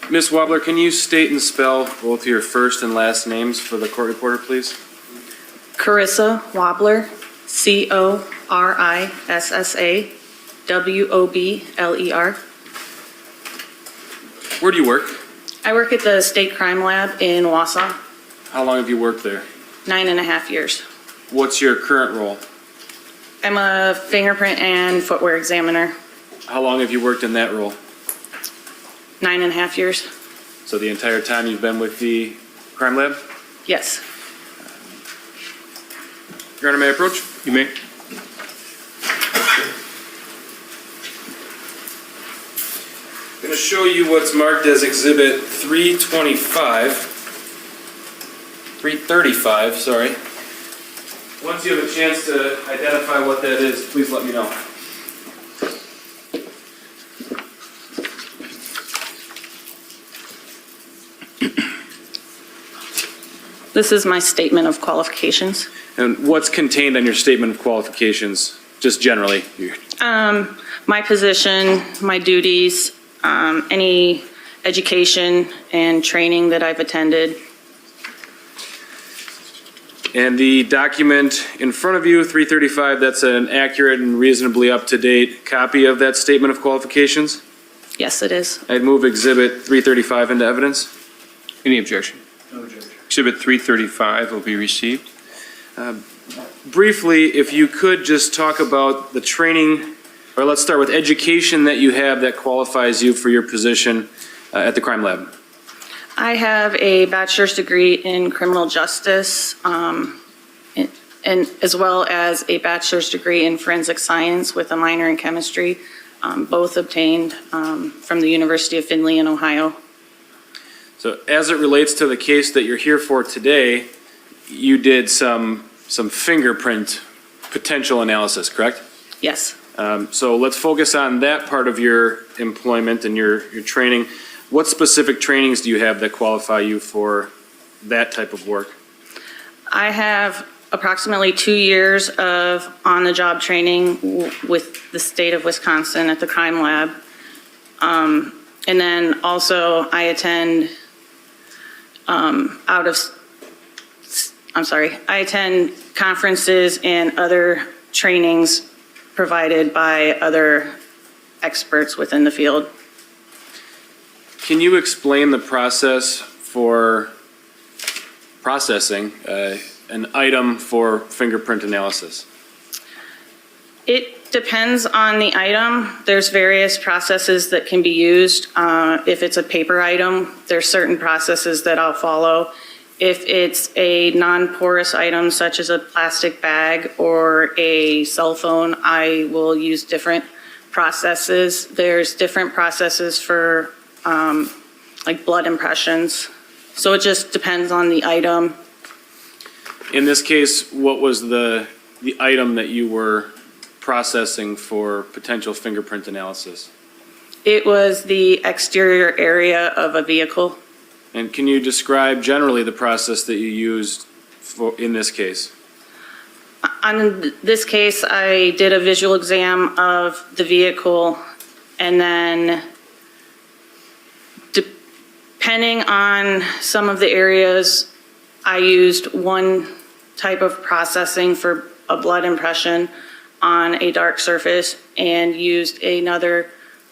Ms. Wobler, can you state and spell both your first and last names for the court reporter, please? Corissa Wobler, Corissa Wobler. Where do you work? I work at the State Crime Lab in Wausau, How long have you worked there? 9.5 years. What's your current role? I'm a fingerprint and footwear examiner, How long have you worked in that role? 9.5 years. So the entire time you've been with the crime lab? Yes. Your Honor, may I approach? You may. I'm going to show you what's marked as Exhibit 335, sorry. Once you have a chance to identify what that is, please let me know. This is my statement of qualifications. And what's contained on your statement of qualifications, just generally? My position, my duties, any education and training that I've attended. And the document in front of you, 335, that's an accurate and reasonably up-to-date copy of that statement of qualifications? Yes, it is. I'd move Exhibit 335 into evidence. Any objection? No objection. Exhibit 335 will be received. Briefly, if you could just talk about the training, or let's start with education that you have that qualifies you for your position at the crime lab. I have a bachelor's degree in criminal justice, and as well as a bachelor's degree in forensic science with a minor in chemistry, both obtained from the University of Findlay in Ohio. So as it relates to the case that you're here for today, you did some fingerprint potential analysis, correct? Yes. So let's focus on that part of your employment and your training. What specific trainings do you have that qualify you for that type of work? I have approximately 2 years of on-the-job training with the state of Wisconsin at the crime lab. And then also I attend I attend conferences and other trainings provided by other experts within the field. Can you explain the process for processing an item for fingerprint analysis? It depends on the item. There's various processes that can be used. If it's a paper item, there's certain processes that I'll follow. If it's a non-porous item, such as a plastic bag or a cell phone, I will use different processes. There's different processes for like blood impressions. So it just depends on the item. In this case, what was the item that you were processing for potential fingerprint analysis? It was the exterior area of a vehicle. And can you describe generally the process that you used in this case? On this case, I did a visual exam of the vehicle, and then depending on some of the areas, I used one type of processing for a blood impression on a dark surface and used another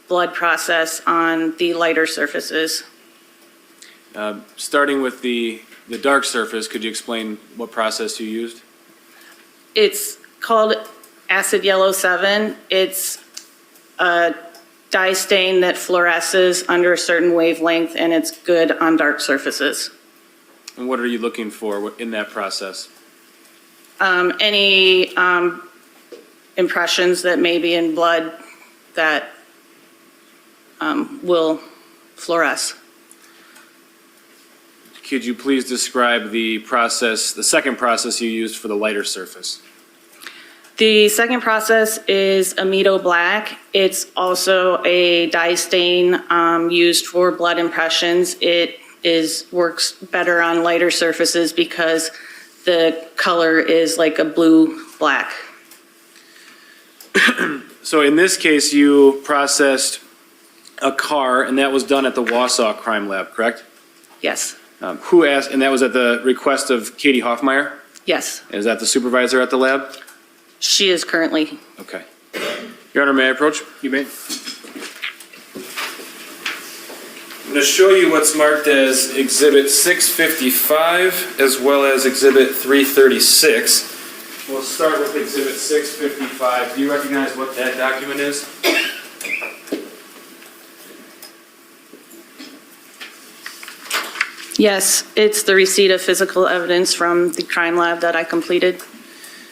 blood process on the lighter surfaces. Starting with the dark surface, could you explain what process you used? It's called acid yellow 7. It's a dye stain that fluoresces under a certain wavelength, and it's good on dark surfaces. And what are you looking for in that process? Any impressions that may be in blood that will fluoresce. Could you please describe the process, the second process you used for the lighter surface? The second process is amido black. It's also a dye stain used for blood impressions. It works better on lighter surfaces because the color is like a blue-black. So in this case, you processed a car, and that was done at the Wausau Crime Lab, correct? Yes, Who asked, and that was at the request of Katie Hoffmeyer? yes. Is that the supervisor at the lab? She is currently, Okay. Your Honor, may I approach? You may. I'm going to show you what's marked as Exhibit 655 as well as Exhibit 336. We'll start with Exhibit 655. Do you recognize what that document is? yes, it's the receipt of physical evidence from the crime lab that I completed.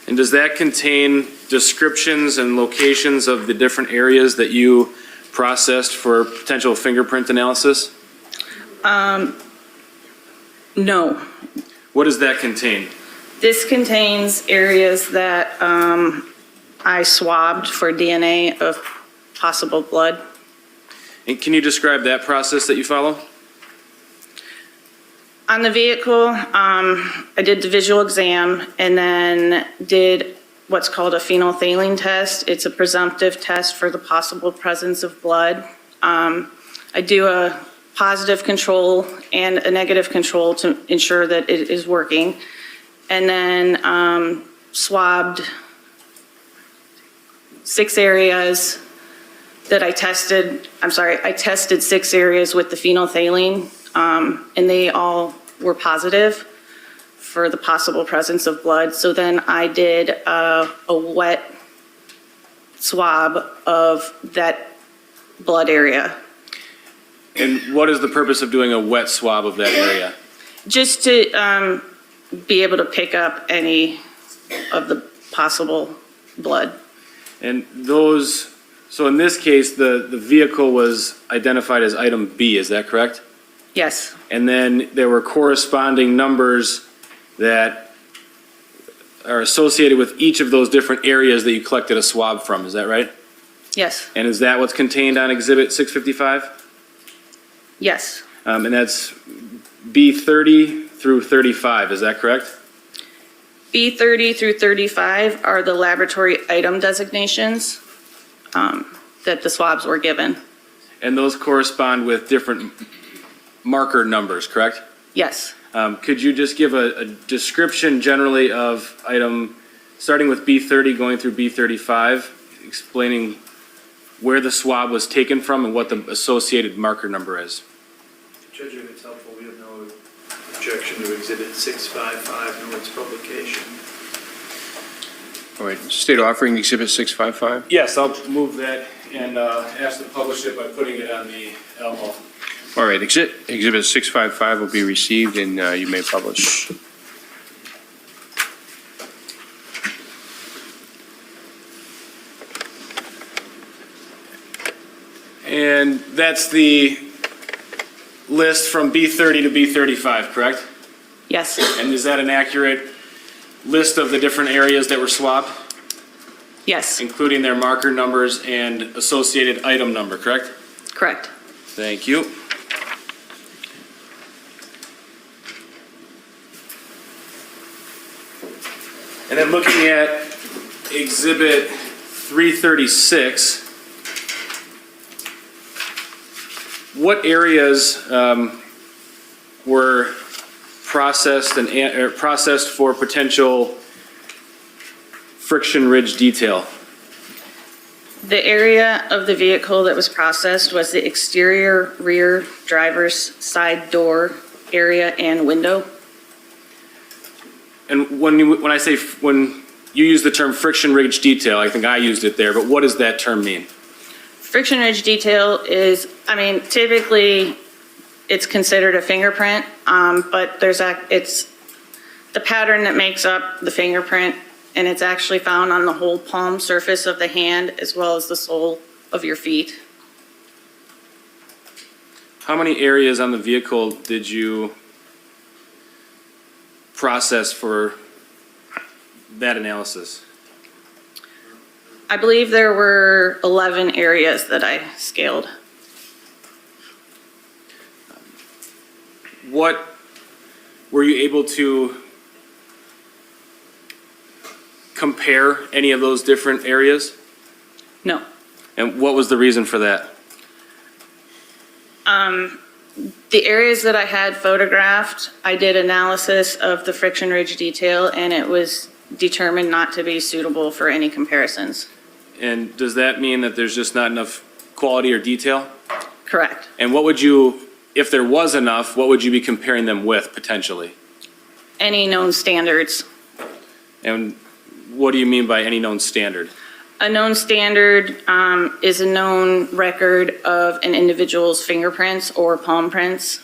And does that contain descriptions and locations of the different areas that you processed for potential fingerprint analysis? No. What does that contain? This contains areas that I swabbed for DNA of possible blood. And can you describe that process that you follow? On the vehicle, I did the visual exam and then did what's called a phenolphthalein test. It's a presumptive test for the possible presence of blood. I do a positive control and a negative control to ensure that it is working. And then swabbed 6 areas that I tested. I tested 6 areas with the phenolphthalein, and they all were positive for the possible presence of blood. So then I did a wet swab of that blood area. And what is the purpose of doing a wet swab of that area? Just to be able to pick up any of the possible blood. And those, so in this case, the vehicle was identified as item B, is that correct? Yes, And then there were corresponding numbers that are associated with each of those different areas that you collected a swab from, is that right? yes, And is that what's contained on Exhibit 655? yes. And that's B30 through 35, is that correct? B30 through 35 are the laboratory item designations that the swabs were given. And those correspond with different marker numbers, correct? Yes. Could you just give a description generally of item, starting with B30 going through B35, explaining where the swab was taken from and what the associated marker number is? Judge, if it's helpful, we have no objection to Exhibit 655, nor its publication. All right, state offering Exhibit 655. Yes, I'll move that and ask to publish it by putting it on the Elmo. All right, Exhibit 655 will be received and you may publish. And that's the list from B30 to B35, correct? Yes. And is that an accurate list of the different areas that were swabbed, Yes. including their marker numbers and associated item number, correct? Correct. Thank you. And then looking at Exhibit 336, what areas were processed and processed for potential friction ridge detail? The area of the vehicle that was processed was the exterior rear driver's side door area and window. And when you use the term friction ridge detail, I think I used it there, but what does that term mean? Friction ridge detail is, typically it's considered a fingerprint, but it's the pattern that makes up the fingerprint, and it's actually found on the whole palm surface of the hand as well as the sole of your feet. How many areas on the vehicle did you process for that analysis? I believe there were 11 areas that I scaled. What were you able to compare any of those different areas? No. And what was the reason for that? The areas that I had photographed, I did analysis of the friction ridge detail, and it was determined not to be suitable for any comparisons. And does that mean that there's just not enough quality or detail? Correct. And what would you, if there was enough, what would you be comparing them with potentially? Any known standards. And what do you mean by any known standard? A known standard is a known record of an individual's fingerprints or palm prints.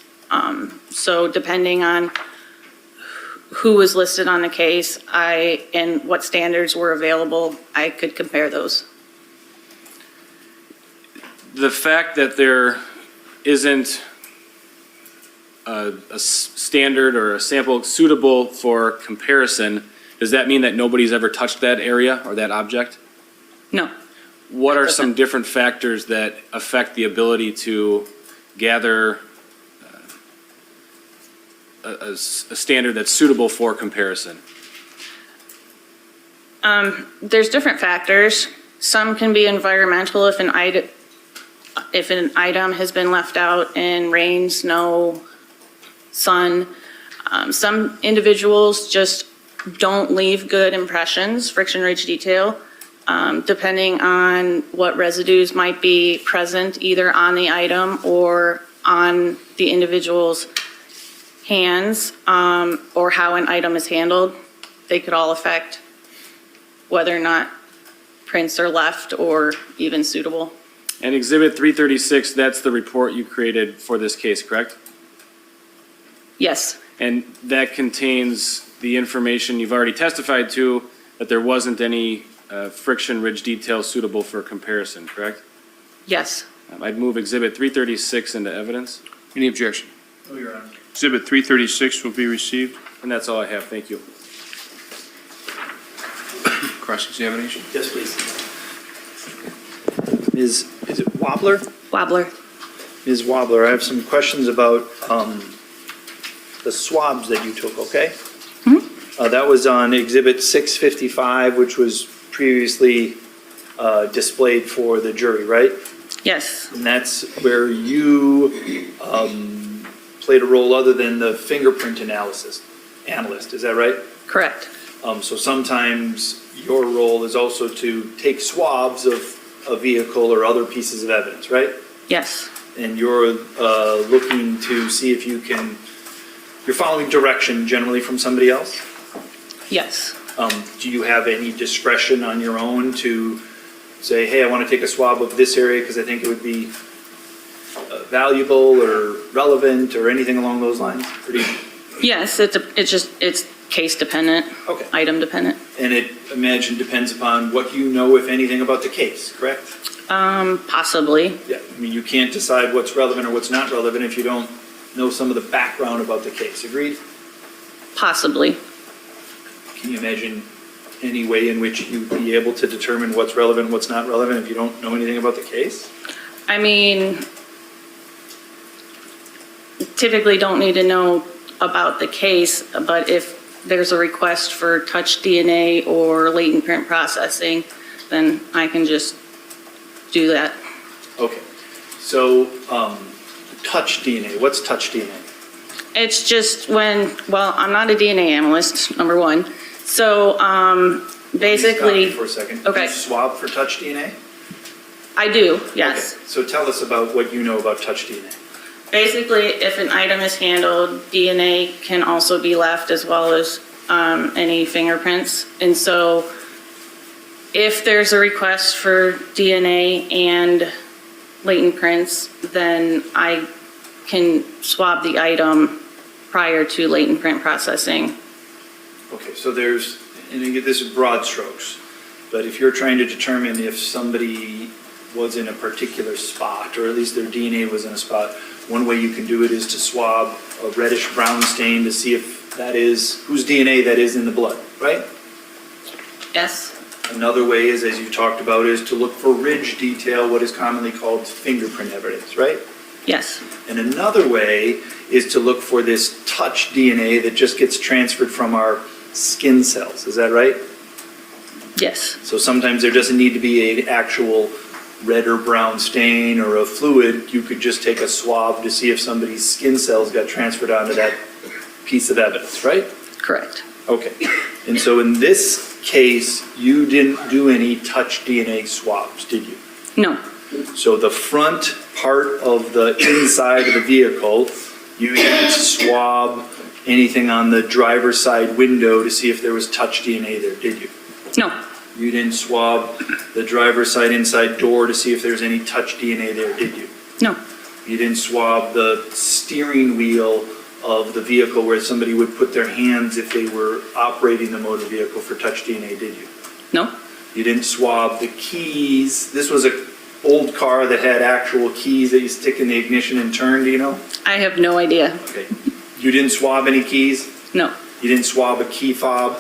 So depending on who was listed on the case, and what standards were available, I could compare those. The fact that there isn't a standard or a sample suitable for comparison, does that mean that nobody's ever touched that area or that object? No. What are some different factors that affect the ability to gather a standard that's suitable for comparison? There's different factors. Some can be environmental if an item has been left out in rain, snow, sun. Some individuals just don't leave good impressions, friction ridge detail, depending on what residues might be present either on the item or on the individual's hands, or how an item is handled. They could all affect whether or not prints are left or even suitable. And Exhibit 336, that's the report you created for this case, correct? Yes, And that contains the information you've already testified to, that there wasn't any friction ridge detail suitable for comparison, correct? yes. I'd move Exhibit 336 into evidence, Any objection? No, Your Honor. Exhibit 336 will be received. and that's all I have. Thank you. Cross-examination? Yes, please. Is it Wobler? Wobler. Ms. Wobler, I have some questions about the swabs that you took, okay? That was on Exhibit 655, which was previously displayed for the jury, right? Yes, And that's where you played a role other than the fingerprint analyst, is that right? correct. So sometimes your role is also to take swabs of a vehicle or other pieces of evidence, right? Yes, And you're looking to see if you're following direction generally from somebody else? yes. Do you have any discretion on your own to say, hey, I want to take a swab of this area because I think it would be valuable or relevant or anything along those lines? Or do you- Yes, it's case dependent, Okay. item dependent. And it, imagine, depends upon what you know, if anything, about the case, correct? Possibly, Yeah, I mean, you can't decide what's relevant or what's not relevant if you don't know some of the background about the case, agreed? possibly. Can you imagine any way in which you'd be able to determine what's relevant, what's not relevant if you don't know anything about the case? I mean, typically don't need to know about the case, but if there's a request for touch DNA or latent print processing, then I can just do that. Okay, so, touch DNA, what's touch DNA? It's just I'm not a DNA analyst, number one. So, basically, Stop you for a second. Okay. You swab for touch DNA? I do, yes. Okay, so tell us about what you know about touch DNA. Basically, if an item is handled, DNA can also be left as well as any fingerprints. And so if there's a request for DNA and latent prints, then I can swab the item prior to latent print processing. Okay, so there's, and again, this is broad strokes, but if you're trying to determine if somebody was in a particular spot, or at least their DNA was in a spot, one way you can do it is to swab a reddish brown stain to see if that is, whose DNA that is in the blood, right? Yes, Another way is, as you talked about, is to look for ridge detail, what is commonly called fingerprint evidence, right? yes, And another way is to look for this touch DNA that just gets transferred from our skin cells, is that right? Yes, So sometimes there doesn't need to be an actual red or brown stain or a fluid. You could just take a swab to see if somebody's skin cells got transferred onto that piece of evidence, right? correct. Okay. And so in this case, you didn't do any touch DNA swabs, did you? No, So the front part of the inside of the vehicle, you didn't swab anything on the driver's side window to see if there was touch DNA there, did you? no, You didn't swab the driver's side inside door to see if there's any touch DNA there, did you? no, You didn't swab the steering wheel of the vehicle where somebody would put their hands if they were operating the motor vehicle for touch DNA, did you? no, You didn't swab the keys. This was an old car that had actual keys that you stick in the ignition and turn, do you know? I have no idea. Okay. You didn't swab any keys? No, You didn't swab a key fob?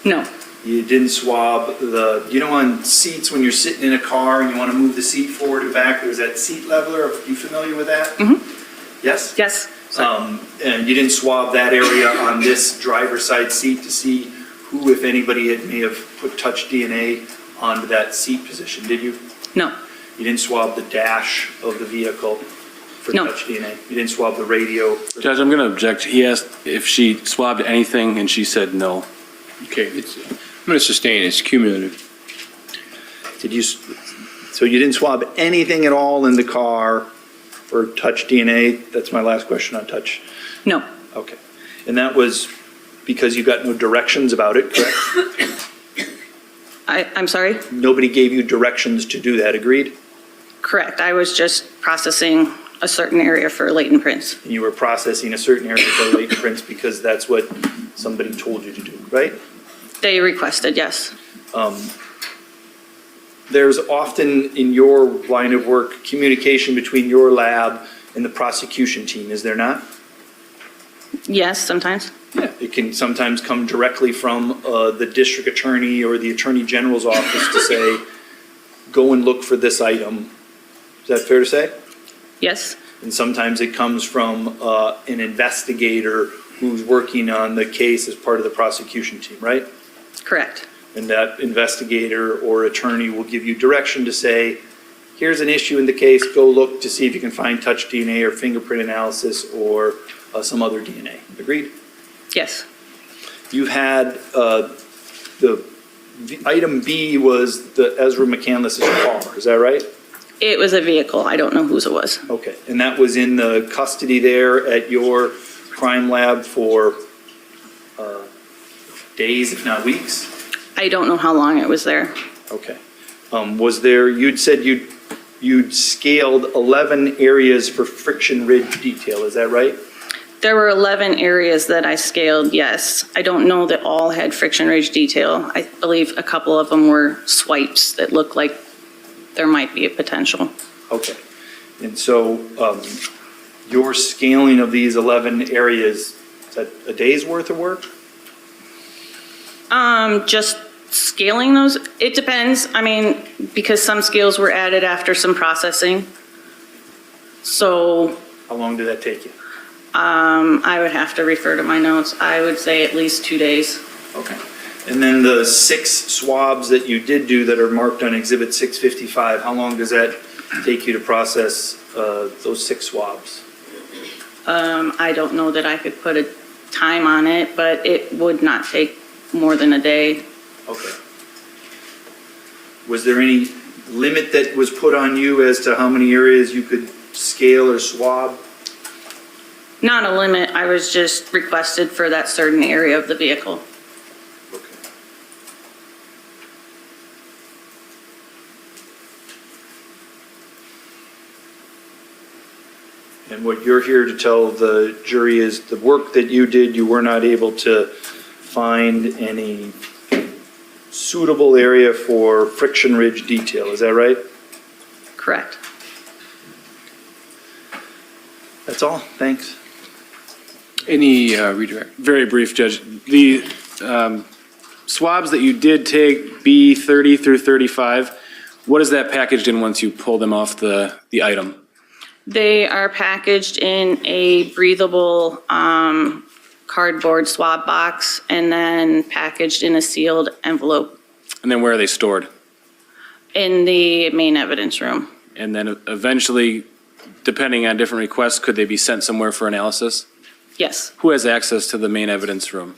no, You didn't swab the, you know, on seats when you're sitting in a car and you want to move the seat forward or back, there's that seat leveler. Are you familiar with that? Yes? yes, And you didn't swab that area on this driver's side seat to see who, if anybody, may have put touch DNA onto that seat position, did you? no, You didn't swab the dash of the vehicle for No. touch DNA? You didn't swab the radio? Judge, I'm going to object. He asked if she swabbed anything, and she said no. Okay, I'm going to sustain, it's cumulative. Did you, so you didn't swab anything at all in the car for touch DNA? That's my last question on touch. no, Okay. And that was because you got no directions about it, correct? I'm sorry? Nobody gave you directions to do that, agreed? Correct. I was just processing a certain area for latent prints. And you were processing a certain area for latent prints because that's what somebody told you to do, right? They requested, yes. There's often in your line of work communication between your lab and the prosecution team, is there not? Yes, sometimes. Yeah. It can sometimes come directly from the district attorney or the attorney general's office to say, go and look for this item. Is that fair to say? Yes, And sometimes it comes from an investigator who's working on the case as part of the prosecution team, right? correct. And that investigator or attorney will give you direction to say, here's an issue in the case, go look to see if you can find touch DNA or fingerprint analysis or some other DNA. Agreed? Yes, You had, item B was the Ezra McCandless's car, is that right? it was a vehicle. I don't know whose it was. Okay, and that was in the custody there at your crime lab for days, if not weeks? I don't know how long it was there. Okay. Was there, you'd said you'd scaled 11 areas for friction ridge detail, is that right? There were 11 areas that I scaled, yes. I don't know that all had friction ridge detail. I believe a couple of them were swipes that looked like there might be a potential. Okay. And so your scaling of these 11 areas, is that a day's worth of work? Just scaling those, it depends. I mean, because some scales were added after some processing. So How long did that take you? I would have to refer to my notes. I would say at least 2 days. Okay. And then the 6 swabs that you did do that are marked on Exhibit 655, how long does that take you to process those 6 swabs? I don't know that I could put a time on it, but it would not take more than a day. Okay. Was there any limit that was put on you as to how many areas you could scale or swab? Not a limit, I was just requested for that certain area of the vehicle. Okay. And what you're here to tell the jury is the work that you did, you were not able to find any suitable area for friction ridge detail, is that right? Correct. That's all, thanks. Any redirect? Very brief, Judge. The swabs that you did take, B30 through 35, what is that packaged in once you pull them off the item? They are packaged in a breathable cardboard swab box and then packaged in a sealed envelope. And then where are they stored? In the main evidence room. And then eventually, depending on different requests, could they be sent somewhere for analysis? Yes. Who has access to the main evidence room?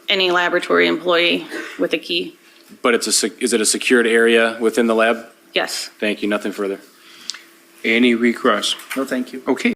Any laboratory employee with a key. But is it a secured area within the lab? Yes. Thank you, nothing further. Any requests? No, thank you. Okay.